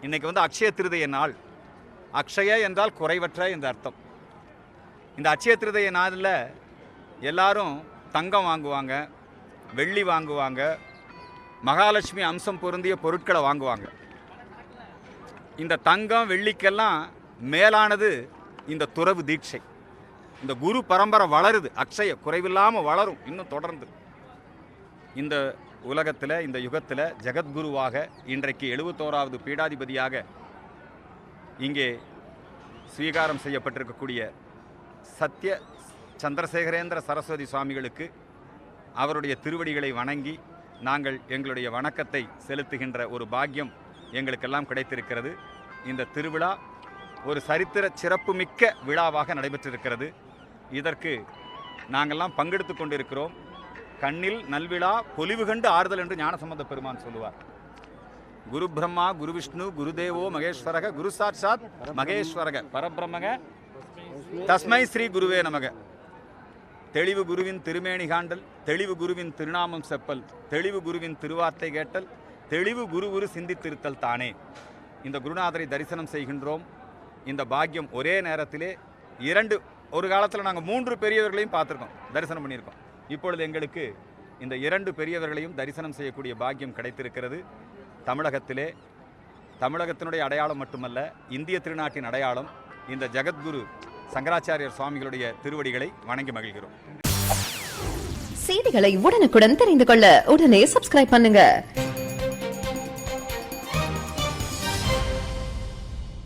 இன்னைக்கு வந்து அக்ஷய திருதைய நாள். அக்ஷய என்றால் குறைவற்ற என்ற அர்த்தம். இந்த அக்ஷய திருதைய நாளில் எல்லாரும் தங்கம் வாங்குவாங்க, வெள்ளி வாங்குவாங்க, மகாலட்சுமி அம்சம் பொருந்திய பொருட்களை வாங்குவாங்க. இந்த தங்கம் வெள்ளிக்கெல்லாம் மேலானது இந்த துறவு தீட்சை. இந்த குரு பரம்பரை வளருது, அக்ஷய குறைவில்லாமல் வளரும் இன்னும் தொடர்ந்து. இந்த உலகத்தில் இந்த யுகத்தில் ஜெகத்குருவாக இன்றைக்கு 71வது பீடாதிபதியாக இங்கே ஸ்வீகாரம் செய்யப்பட்டிருக்கக்கூடிய சத்ய சந்திரசேகரேந்திர சரஸ்வதி சுவாமிகளுக்கு அவருடைய திருவடிகளை வணங்கி நாங்கள் எங்களுடைய வணக்கத்தை செலுத்துகின்ற ஒரு பாக்கியம் எங்களுக்கெல்லாம் கிடைத்திருக்கிறது. இந்த திருவிழா ஒரு சரித்திர சிறப்புமிக்க விழாவாக நடைபெற்றிருக்கிறது. இதற்கு நாங்கள்லாம் பங்கெடுத்து கொண்டிருக்கிறோம். கண்ணில் நல்விழா பொலிவு கண்டு ஆறுதல் என்று ஞானசம்பந்த பெருமான் சொல்லுவார். குரு பிரம்மா குரு விஷ்ணு குருதேவோ மகேஸ்வரக குரு சாட்சாத் மகேஸ்வரக பரபிரம்மக தஸ்மை ஸ்ரீ குருவே நமக. தெளிவு குருவின் திருமேனி காண்டல், தெளிவு குருவின் திருநாமம் செப்பல், தெளிவு குருவின் திருவார்த்தை கேட்டல், தெளிவு குரு சிந்தித்திருத்தல் தானே. இந்த குருநாதரை தரிசனம் செய்கின்றோம். இந்த பாக்கியம் ஒரே நேரத்திலே ஒரு காலத்தில் நாங்கள் 3 பெரியவர்களையும் பார்த்துருக்கோம், தரிசனம் பண்ணியிருக்கோம். இப்பொழுது எங்களுக்கு இந்த 2 பெரியவர்களையும் தரிசனம் செய்யக்கூடிய பாக்கியம் கிடைத்திருக்கிறது. தமிழகத்தினுடைய அடையாளம் மட்டுமல்ல, இந்திய திருநாட்டின் அடையாளம். இந்த ஜெகத்குரு சங்கராச்சாரியர் சுவாமிகளுடைய திருவடிகளை வணங்கி மகிழ்கிறோம். செய்திகளை உடனுக்குடன் தெரிந்து கொள்ள உடனே சப்ஸ்கிரைப் பண்ணுங்க.